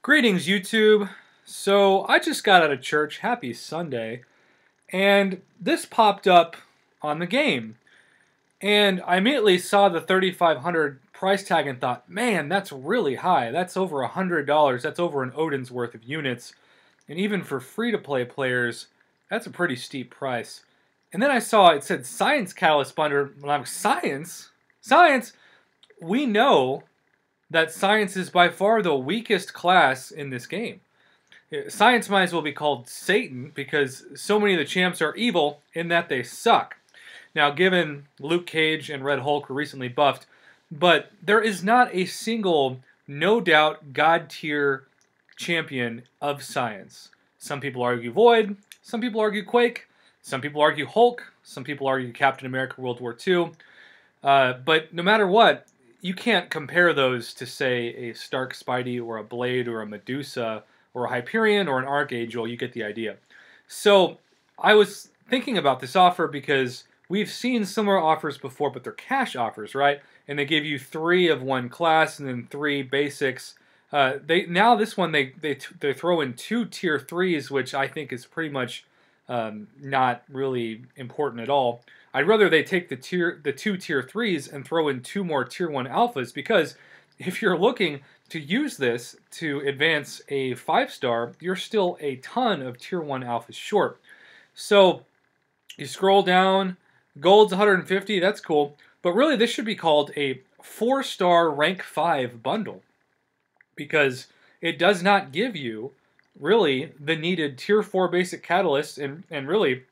Greetings, YouTube. So I just got out of church. Happy Sunday. And this popped up on the game. And I immediately saw the 3,500 price tag and thought, man, that's really high. That's over $100. That's over an Odin's worth of units. And even for free-to-play players, that's a pretty steep price. And then I saw it said Science Catalyst Bundle. And I'm like, Science? Science? We know that Science is by far the weakest class in this game. Science might as well be called Satan because so many of the champs are evil in that they suck. Now, given Luke Cage and Red Hulk were recently buffed, but there is not a single, no doubt, God tier champion of Science. Some people argue Void, some people argue Quake, some people argue Hulk, some people argue Captain America World War II. But no matter what, you can't compare those to, say, a Stark Spidey or a Blade or a Medusa or a Hyperion or an Archangel. You get the idea. So I was thinking about this offer because we've seen similar offers before, but they're cash offers, right? And they give you 3 of one class and then 3 basics. This one they throw in 2 tier 3s, which I think is pretty much not really important at all. I'd rather they take the 2 tier 3s and throw in 2 more tier 1 alphas, because if you're looking to use this to advance a 5-star, you're still a ton of tier 1 alphas short. So you scroll down, gold's 150, that's cool, but really this should be called a 4-star rank 5 bundle, because it does not give you really the needed tier 4 basic catalysts, and really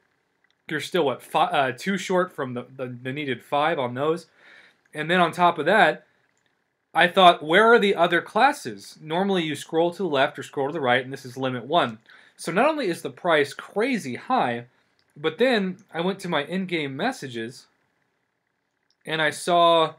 you're still, what, 2 short from the needed 5 on those. And then on top of that, I thought, where are the other classes? Normally you scroll to the left or scroll to the right, and this is limit 1. So not only is the price crazy high, but then I went to my in-game messages, and I saw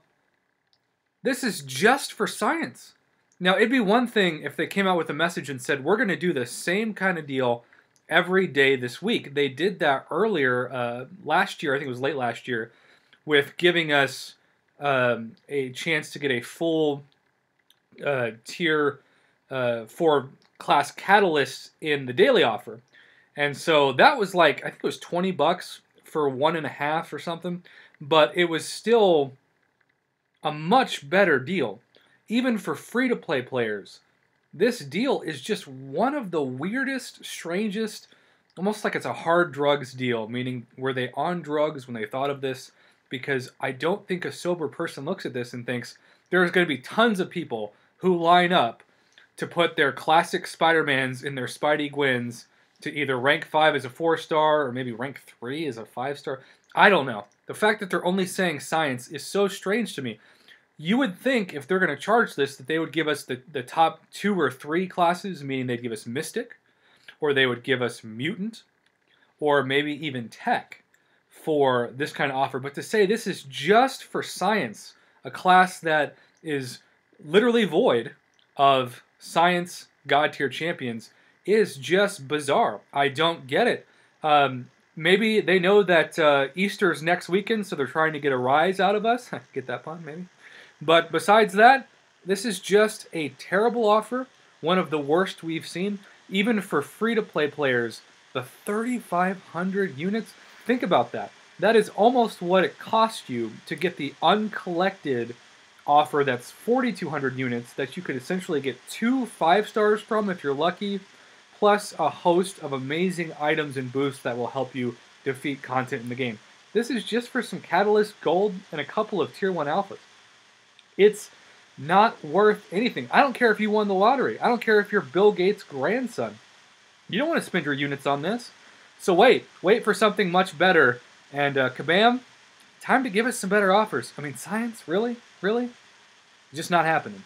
this is just for Science. Now, it'd be one thing if they came out with a message and said, we're going to do the same kind of deal every day this week. They did that earlier last year, I think it was late last year, with giving us a chance to get a full tier 4 class catalyst in the daily offer. And so that was like, I think it was $20 for 1.5 or something, but it was still a much better deal. Even for free-to-play players, this deal is just one of the weirdest, strangest, almost like it's a hard drugs deal, meaning were they on drugs when they thought of this? Because I don't think a sober person looks at this and thinks there's going to be tons of people who line up to put their classic Spider-Mans in their Spidey Gwens to either rank 5 as a 4-star or maybe rank 3 as a 5-star. I don't know. The fact that they're only saying Science is so strange to me. You would think if they're going to charge this that they would give us the top 2 or 3 classes, meaning they'd give us Mystic, or they would give us Mutant, or maybe even Tech for this kind of offer. But to say this is just for Science, a class that is literally void of Science God tier champions, is just bizarre. I don't get it. Maybe they know that Easter's next weekend, so they're trying to get a rise out of us. Get that pun, maybe? But besides that, this is just a terrible offer, one of the worst we've seen. Even for free-to-play players, the 3,500 units, think about that. That is almost what it cost you to get the uncollected offer that's 4,200 units that you could essentially get 2 5-stars from if you're lucky, plus a host of amazing items and boosts that will help you defeat content in the game. This is just for some Catalyst Gold and a couple of Tier 1 Alphas. It's not worth anything. I don't care if you won the lottery. I don't care if you're Bill Gates' grandson. You don't want to spend your units on this. So wait for something much better. And Kabam, time to give us some better offers. I mean, Science, really? Really? Just not happening.